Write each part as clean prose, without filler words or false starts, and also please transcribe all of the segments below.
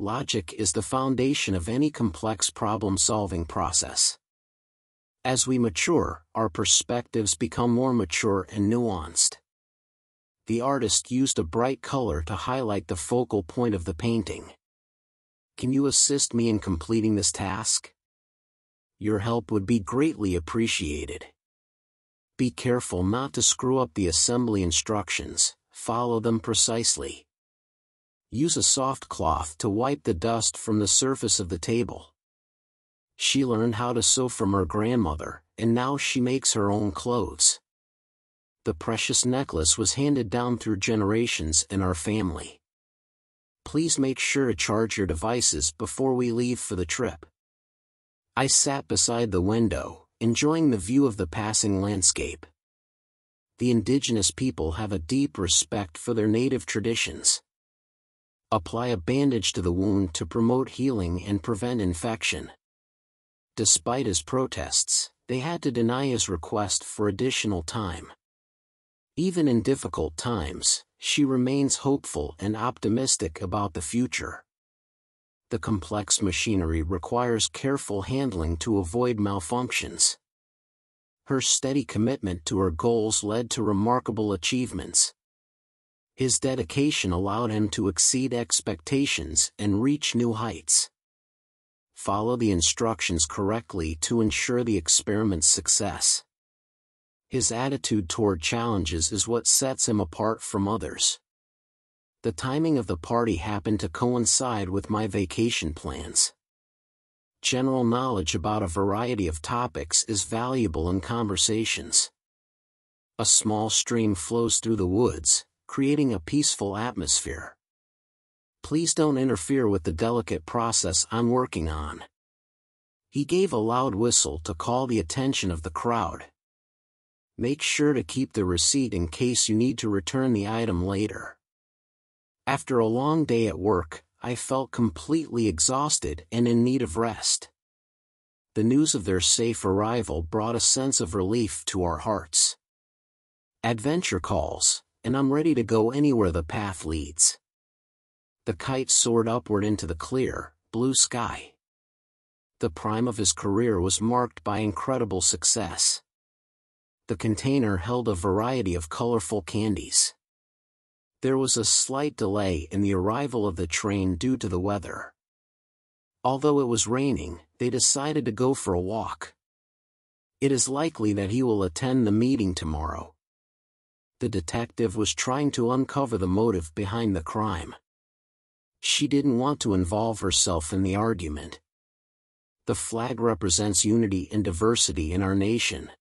logic is the foundation of any complex problem-solving process. As we mature, our perspectives become more mature and nuanced. The artist used a bright color to highlight the focal point of the painting. Can you assist me in completing this task? Your help would be greatly appreciated. Be careful not to screw up the assembly instructions, follow them precisely. Use a soft cloth to wipe the dust from the surface of the table. She learned how to sew from her grandmother, and now she makes her own clothes. The precious necklace was handed down through generations in our family. Please make sure to charge your devices before we leave for the trip. I sat beside the window, enjoying the view of the passing landscape. The indigenous people have a deep respect for their native traditions. Apply a bandage to the wound to promote healing and prevent infection. Despite his protests, they had to deny his request for additional time. Even in difficult times, she remains hopeful and optimistic about the future. The complex machinery requires careful handling to avoid malfunctions. Her steady commitment to her goals led to remarkable achievements. His dedication allowed him to exceed expectations and reach new heights. Follow the instructions correctly to ensure the experiment's success. His attitude toward challenges is what sets him apart from others. The timing of the party happened to coincide with my vacation plans. General knowledge about a variety of topics is valuable in conversations. A small stream flows through the woods, creating a peaceful atmosphere. Please don't interfere with the delicate process I'm working on. He gave a loud whistle to call the attention of the crowd. Make sure to keep the receipt in case you need to return the item later. After a long day at work, I felt completely exhausted and in need of rest. The news of their safe arrival brought a sense of relief to our hearts. Adventure calls, and I'm ready to go anywhere the path leads. The kite soared upward into the clear, blue sky. The prime of his career was marked by incredible success. The container held a variety of colorful candies. There was a slight delay in the arrival of the train due to the weather. Although it was raining, they decided to go for a walk. It is likely that he will attend the meeting tomorrow. The detective was trying to uncover the motive behind the crime. She didn't want to involve herself in the argument. The flag represents unity and diversity in our nation.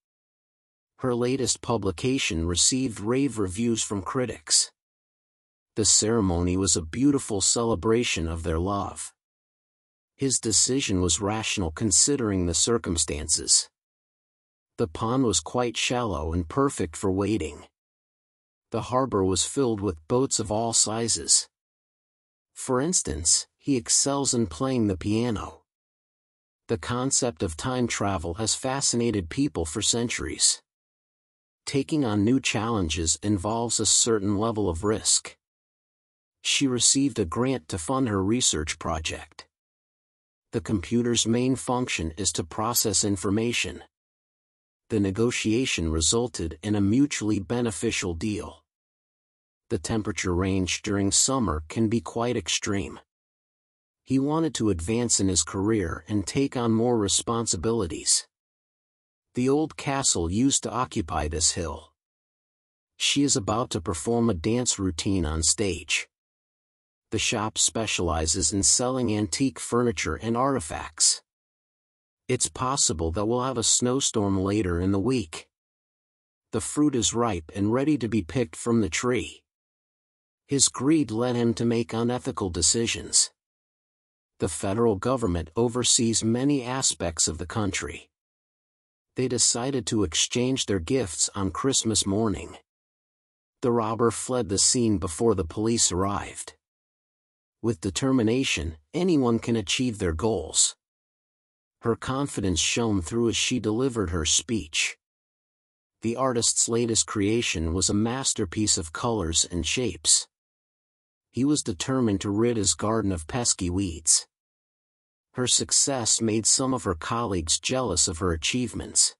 Her latest publication received rave reviews from critics. The ceremony was a beautiful celebration of their love. His decision was rational considering the circumstances. The pond was quite shallow and perfect for wading. The harbor was filled with boats of all sizes. For instance, he excels in playing the piano. The concept of time travel has fascinated people for centuries. Taking on new challenges involves a certain level of risk. She received a grant to fund her research project. The computer's main function is to process information. The negotiation resulted in a mutually beneficial deal. The temperature range during summer can be quite extreme. He wanted to advance in his career and take on more responsibilities. The old castle used to occupy this hill. She is about to perform a dance routine on stage. The shop specializes in selling antique furniture and artifacts. It's possible that we'll have a snowstorm later in the week. The fruit is ripe and ready to be picked from the tree. His greed led him to make unethical decisions. The federal government oversees many aspects of the country. They decided to exchange their gifts on Christmas morning. The robber fled the scene before the police arrived. With determination, anyone can achieve their goals. Her confidence shone through as she delivered her speech. The artist's latest creation was a masterpiece of colors and shapes. He was determined to rid his garden of pesky weeds. Her success made some of her colleagues jealous of her achievements.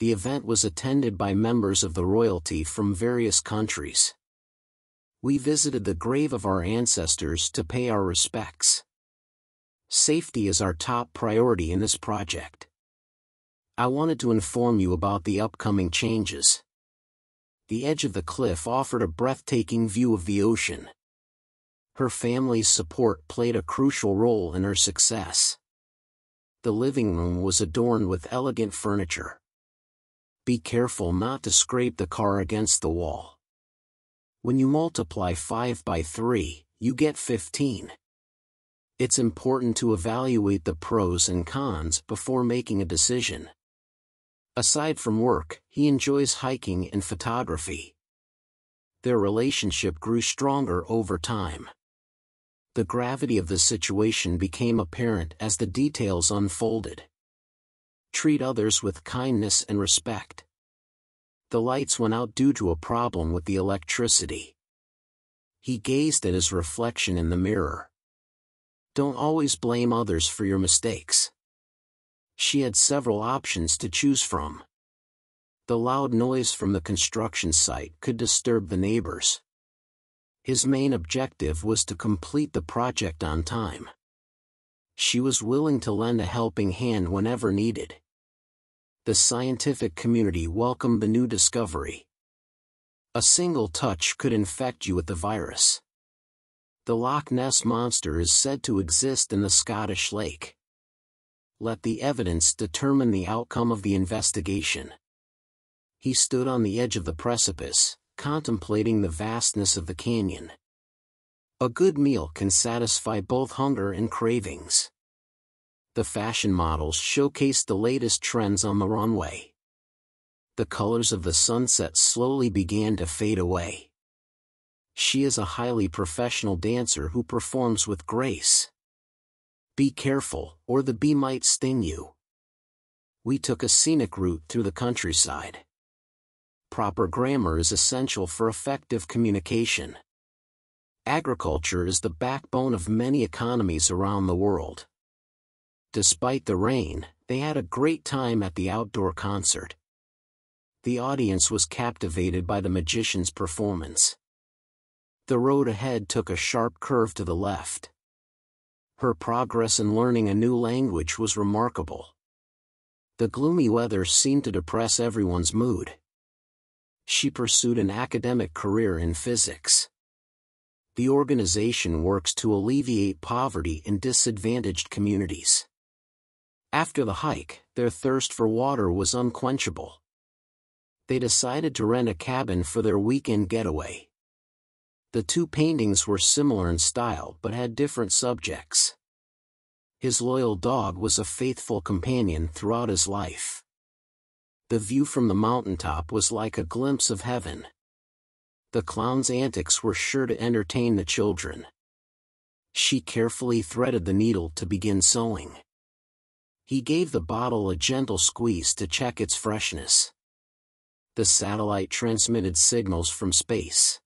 The event was attended by members of the royalty from various countries. We visited the grave of our ancestors to pay our respects. Safety is our top priority in this project. I wanted to inform you about the upcoming changes. The edge of the cliff offered a breathtaking view of the ocean. Her family's support played a crucial role in her success. The living room was adorned with elegant furniture. Be careful not to scrape the car against the wall. When you multiply 5 by 3, you get 15. It's important to evaluate the pros and cons before making a decision. Aside from work, he enjoys hiking and photography. Their relationship grew stronger over time. The gravity of the situation became apparent as the details unfolded. Treat others with kindness and respect. The lights went out due to a problem with the electricity. He gazed at his reflection in the mirror. Don't always blame others for your mistakes. She had several options to choose from. The loud noise from the construction site could disturb the neighbors. His main objective was to complete the project on time. She was willing to lend a helping hand whenever needed. The scientific community welcomed the new discovery. A single touch could infect you with the virus. The Loch Ness Monster is said to exist in the Scottish lake. Let the evidence determine the outcome of the investigation. He stood on the edge of the precipice, contemplating the vastness of the canyon. A good meal can satisfy both hunger and cravings. The fashion models showcased the latest trends on the runway. The colors of the sunset slowly began to fade away. She is a highly professional dancer who performs with grace. Be careful, or the bee might sting you. We took a scenic route through the countryside. Proper grammar is essential for effective communication. Agriculture is the backbone of many economies around the world. Despite the rain, they had a great time at the outdoor concert. The audience was captivated by the magician's performance. The road ahead took a sharp curve to the left. Her progress in learning a new language was remarkable. The gloomy weather seemed to depress everyone's mood. She pursued an academic career in physics. The organization works to alleviate poverty in disadvantaged communities. After the hike, their thirst for water was unquenchable. They decided to rent a cabin for their weekend getaway. The two paintings were similar in style but had different subjects. His loyal dog was a faithful companion throughout his life. The view from the mountaintop was like a glimpse of heaven. The clown's antics were sure to entertain the children. She carefully threaded the needle to begin sewing. He gave the bottle a gentle squeeze to check its freshness. The satellite transmitted signals from space.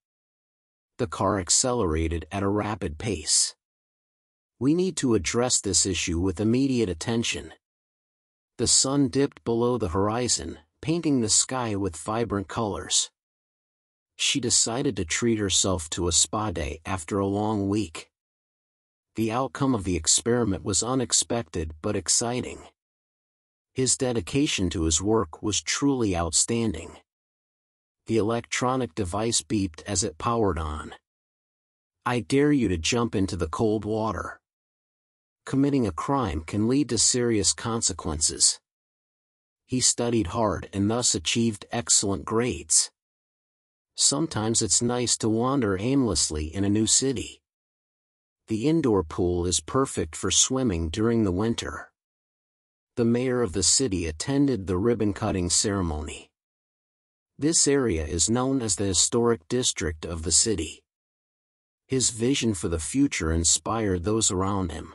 The car accelerated at a rapid pace. We need to address this issue with immediate attention. The sun dipped below the horizon, painting the sky with vibrant colors. She decided to treat herself to a spa day after a long week. The outcome of the experiment was unexpected but exciting. His dedication to his work was truly outstanding. The electronic device beeped as it powered on. I dare you to jump into the cold water. Committing a crime can lead to serious consequences. He studied hard and thus achieved excellent grades. Sometimes it's nice to wander aimlessly in a new city. The indoor pool is perfect for swimming during the winter. The mayor of the city attended the ribbon-cutting ceremony. This area is known as the historic district of the city. His vision for the future inspired those around him.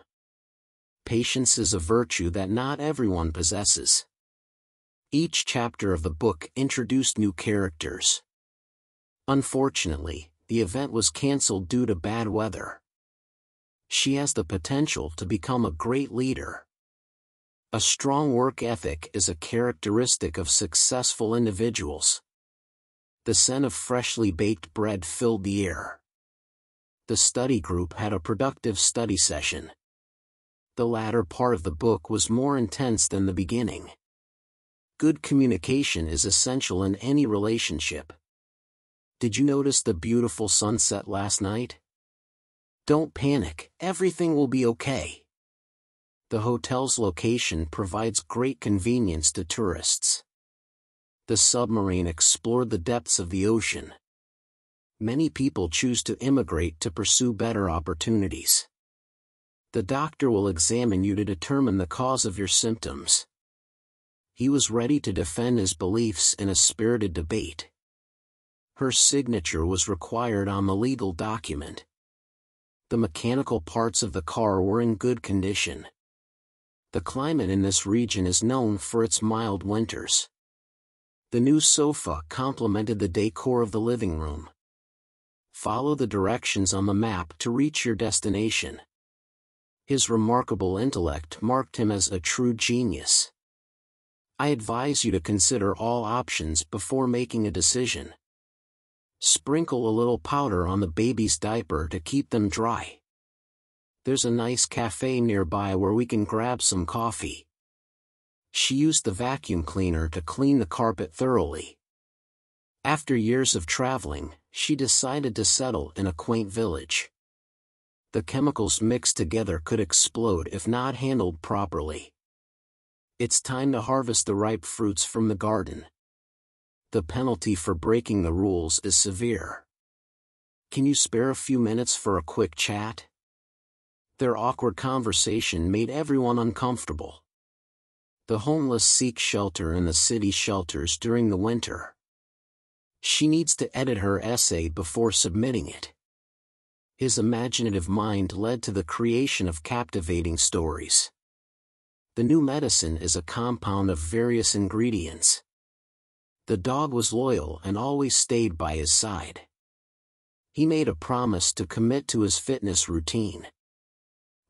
Patience is a virtue that not everyone possesses. Each chapter of the book introduced new characters. Unfortunately, The event was cancelled due to bad weather. She has the potential to become a great leader. A strong work ethic is a characteristic of successful individuals. The scent of freshly baked bread filled the air. The study group had a productive study session. The latter part of the book was more intense than the beginning. Good communication is essential in any relationship. Did you notice the beautiful sunset last night? Don't panic, everything will be okay. The hotel's location provides great convenience to tourists. The submarine explored the depths of the ocean. Many people choose to immigrate to pursue better opportunities. The doctor will examine you to determine the cause of your symptoms. He was ready to defend his beliefs in a spirited debate. Her signature was required on the legal document. The mechanical parts of the car were in good condition. The climate in this region is known for its mild winters. The new sofa complemented the decor of the living room. Follow the directions on the map to reach your destination. His remarkable intellect marked him as a true genius. I advise you to consider all options before making a decision. Sprinkle a little powder on the baby's diaper to keep them dry. There's a nice cafe nearby where we can grab some coffee. She used the vacuum cleaner to clean the carpet thoroughly. After years of traveling, she decided to settle in a quaint village. The chemicals mixed together could explode if not handled properly. It's time to harvest the ripe fruits from the garden. The penalty for breaking the rules is severe. Can you spare a few minutes for a quick chat? Their awkward conversation made everyone uncomfortable. The homeless seek shelter in the city shelters during the winter. She needs to edit her essay before submitting it. His imaginative mind led to the creation of captivating stories. The new medicine is a compound of various ingredients. The dog was loyal and always stayed by his side. He made a promise to commit to his fitness routine.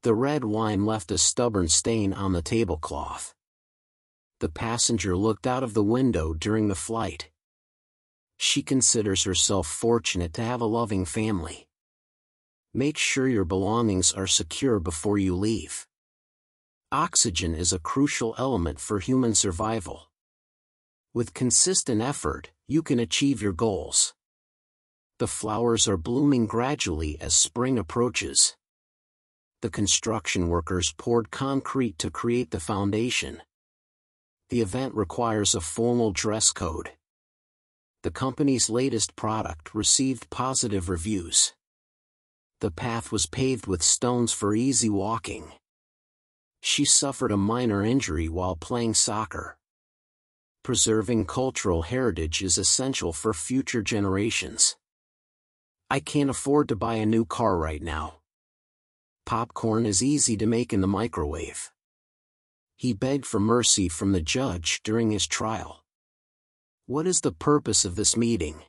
The red wine left a stubborn stain on the tablecloth. The passenger looked out of the window during the flight. She considers herself fortunate to have a loving family. Make sure your belongings are secure before you leave. Oxygen is a crucial element for human survival. With consistent effort, you can achieve your goals. The flowers are blooming gradually as spring approaches. The construction workers poured concrete to create the foundation. The event requires a formal dress code. The company's latest product received positive reviews. The path was paved with stones for easy walking. She suffered a minor injury while playing soccer. Preserving cultural heritage is essential for future generations. I can't afford to buy a new car right now. Popcorn is easy to make in the microwave. He begged for mercy from the judge during his trial. What is the purpose of this meeting?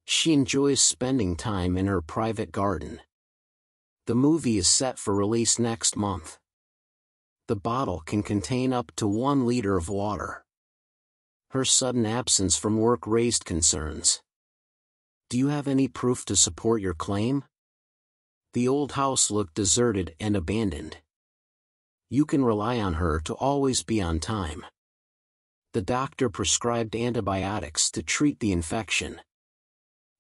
She enjoys spending time in her private garden. The movie is set for release next month. The bottle can contain up to 1 liter of water. Her sudden absence from work raised concerns. Do you have any proof to support your claim? The old house looked deserted and abandoned. You can rely on her to always be on time. The doctor prescribed antibiotics to treat the infection.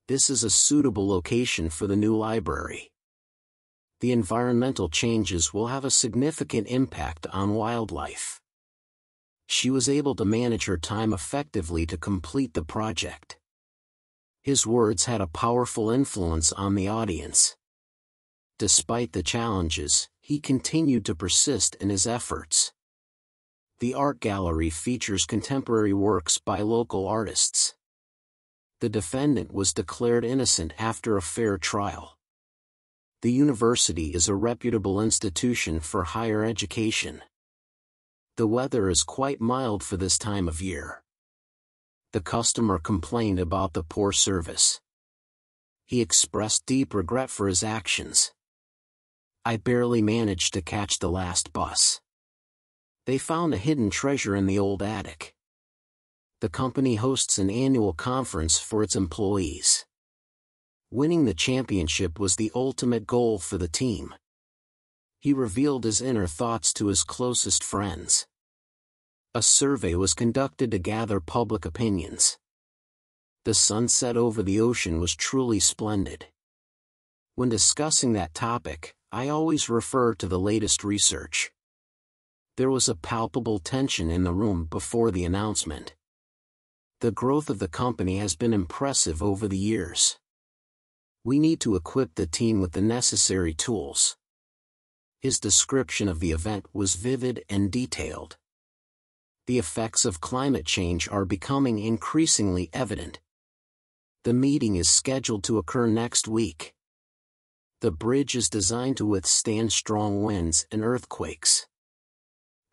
This is a suitable location for the new library. The environmental changes will have a significant impact on wildlife. She was able to manage her time effectively to complete the project. His words had a powerful influence on the audience. Despite the challenges, he continued to persist in his efforts. The art gallery features contemporary works by local artists. The defendant was declared innocent after a fair trial. The university is a reputable institution for higher education. The weather is quite mild for this time of year. The customer complained about the poor service. He expressed deep regret for his actions. I barely managed to catch the last bus. They found a hidden treasure in the old attic. The company hosts an annual conference for its employees. Winning the championship was the ultimate goal for the team. He revealed his inner thoughts to his closest friends. A survey was conducted to gather public opinions. The sunset over the ocean was truly splendid. When discussing that topic, I always refer to the latest research. There was a palpable tension in the room before the announcement. The growth of the company has been impressive over the years. We need to equip the team with the necessary tools. His description of the event was vivid and detailed. The effects of climate change are becoming increasingly evident. The meeting is scheduled to occur next week. The bridge is designed to withstand strong winds and earthquakes.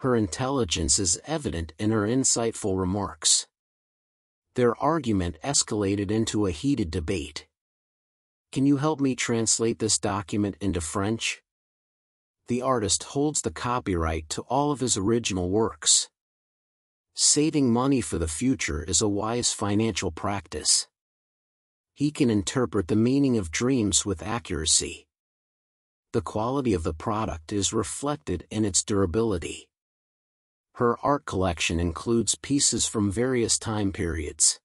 Her intelligence is evident in her insightful remarks. Their argument escalated into a heated debate. Can you help me translate this document into French? The artist holds the copyright to all of his original works. Saving money for the future is a wise financial practice. He can interpret the meaning of dreams with accuracy. The quality of the product is reflected in its durability. Her art collection includes pieces from various time periods.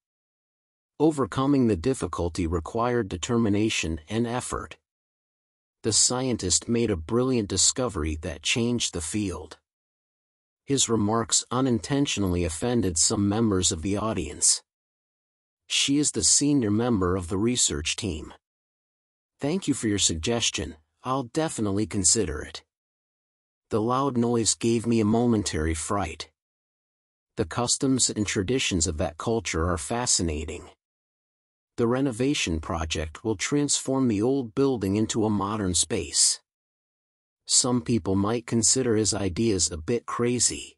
Overcoming the difficulty required determination and effort. The scientist made a brilliant discovery that changed the field. His remarks unintentionally offended some members of the audience. She is the senior member of the research team. Thank you for your suggestion, I'll definitely consider it. The loud noise gave me a momentary fright. The customs and traditions of that culture are fascinating. The renovation project will transform the old building into a modern space. Some people might consider his ideas a bit crazy.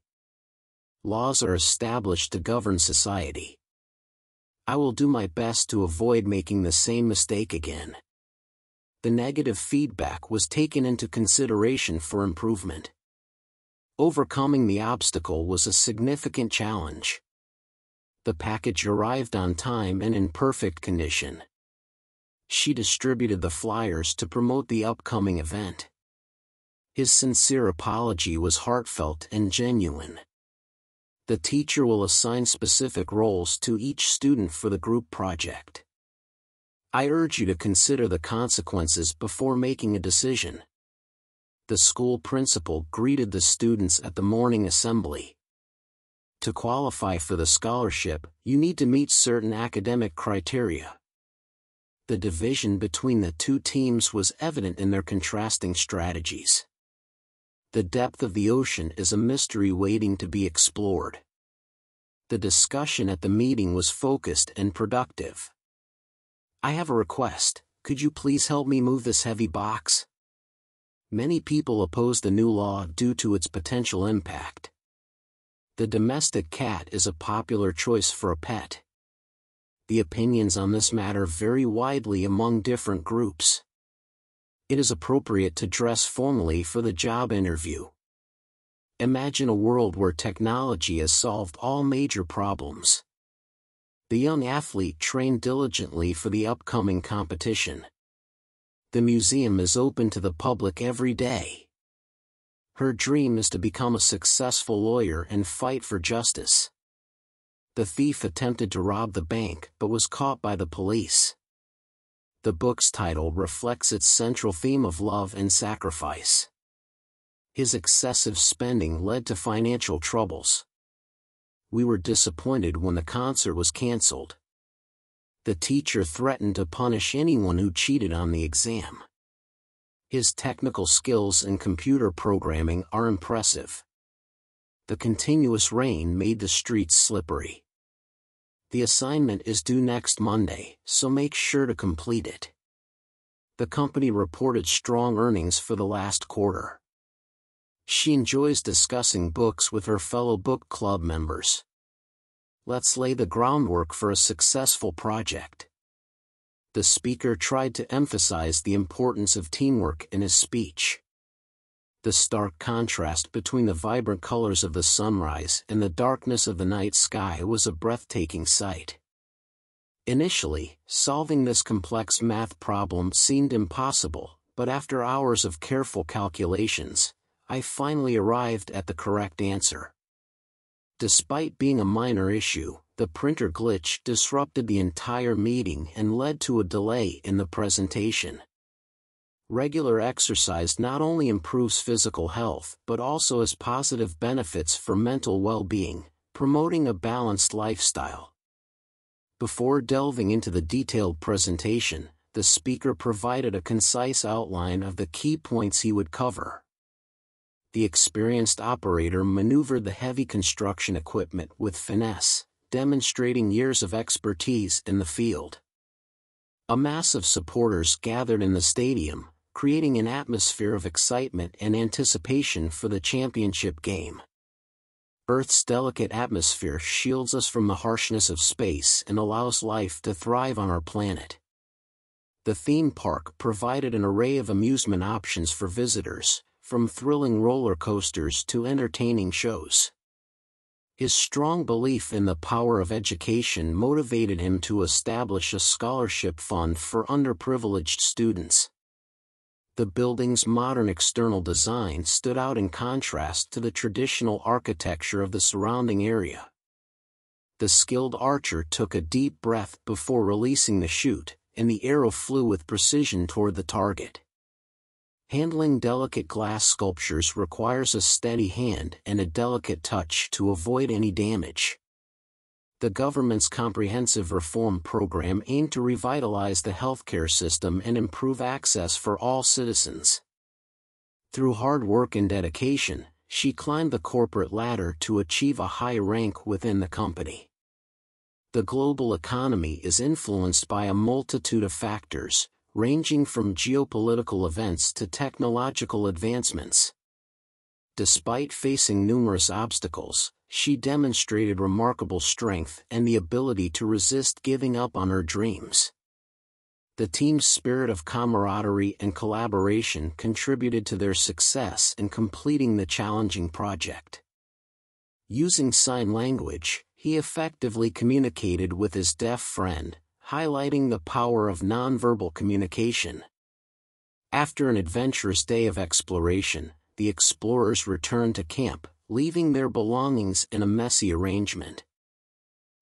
Laws are established to govern society. I will do my best to avoid making the same mistake again. The negative feedback was taken into consideration for improvement. Overcoming the obstacle was a significant challenge. The package arrived on time and in perfect condition. She distributed the flyers to promote the upcoming event. His sincere apology was heartfelt and genuine. The teacher will assign specific roles to each student for the group project. I urge you to consider the consequences before making a decision. The school principal greeted the students at the morning assembly. To qualify for the scholarship, you need to meet certain academic criteria. The division between the two teams was evident in their contrasting strategies. The depth of the ocean is a mystery waiting to be explored. The discussion at the meeting was focused and productive. I have a request, could you please help me move this heavy box? Many people oppose the new law due to its potential impact. The domestic cat is a popular choice for a pet. The opinions on this matter vary widely among different groups. It is appropriate to dress formally for the job interview. Imagine a world where technology has solved all major problems. The young athlete trained diligently for the upcoming competition. The museum is open to the public every day. Her dream is to become a successful lawyer and fight for justice. The thief attempted to rob the bank but was caught by the police. The book's title reflects its central theme of love and sacrifice. His excessive spending led to financial troubles. We were disappointed when the concert was canceled. The teacher threatened to punish anyone who cheated on the exam. His technical skills in computer programming are impressive. The continuous rain made the streets slippery. The assignment is due next Monday, so make sure to complete it. The company reported strong earnings for the last quarter. She enjoys discussing books with her fellow book club members. Let's lay the groundwork for a successful project. The speaker tried to emphasize the importance of teamwork in his speech. The stark contrast between the vibrant colors of the sunrise and the darkness of the night sky was a breathtaking sight. Initially, solving this complex math problem seemed impossible, but after hours of careful calculations, I finally arrived at the correct answer. Despite being a minor issue, the printer glitch disrupted the entire meeting and led to a delay in the presentation. Regular exercise not only improves physical health but also has positive benefits for mental well-being, promoting a balanced lifestyle. Before delving into the detailed presentation, the speaker provided a concise outline of the key points he would cover. The experienced operator maneuvered the heavy construction equipment with finesse, demonstrating years of expertise in the field. A mass of supporters gathered in the stadium, creating an atmosphere of excitement and anticipation for the championship game. Earth's delicate atmosphere shields us from the harshness of space and allows life to thrive on our planet. The theme park provided an array of amusement options for visitors, from thrilling roller coasters to entertaining shows. His strong belief in the power of education motivated him to establish a scholarship fund for underprivileged students. The building's modern external design stood out in contrast to the traditional architecture of the surrounding area. The skilled archer took a deep breath before releasing the chute, and the arrow flew with precision toward the target. Handling delicate glass sculptures requires a steady hand and a delicate touch to avoid any damage. The government's comprehensive reform program aimed to revitalize the healthcare system and improve access for all citizens. Through hard work and dedication, she climbed the corporate ladder to achieve a high rank within the company. The global economy is influenced by a multitude of factors, ranging from geopolitical events to technological advancements. Despite facing numerous obstacles, she demonstrated remarkable strength and the ability to resist giving up on her dreams. The team's spirit of camaraderie and collaboration contributed to their success in completing the challenging project. Using sign language, he effectively communicated with his deaf friend, highlighting the power of nonverbal communication. After an adventurous day of exploration, the explorers returned to camp, leaving their belongings in a messy arrangement.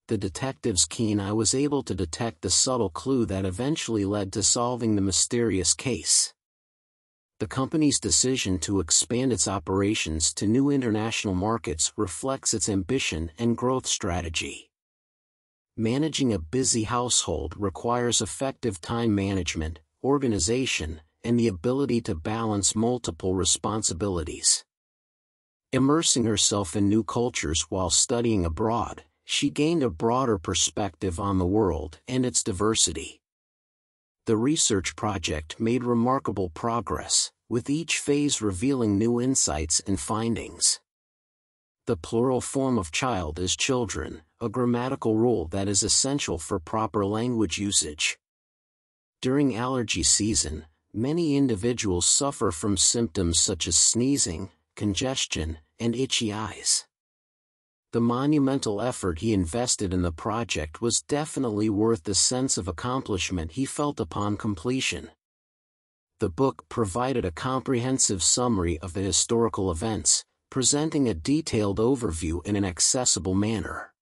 The detective's keen eye was able to detect the subtle clue that eventually led to solving the mysterious case. The company's decision to expand its operations to new international markets reflects its ambition and growth strategy. Managing a busy household requires effective time management, organization, and the ability to balance multiple responsibilities. Immersing herself in new cultures while studying abroad, she gained a broader perspective on the world and its diversity. The research project made remarkable progress, with each phase revealing new insights and findings. The plural form of child is children, a grammatical rule that is essential for proper language usage. During allergy season, many individuals suffer from symptoms such as sneezing, congestion, and itchy eyes. The monumental effort he invested in the project was definitely worth the sense of accomplishment he felt upon completion. The book provided a comprehensive summary of the historical events, presenting a detailed overview in an accessible manner.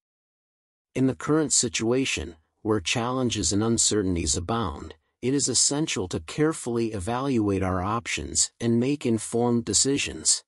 In the current situation, where challenges and uncertainties abound, it is essential to carefully evaluate our options and make informed decisions.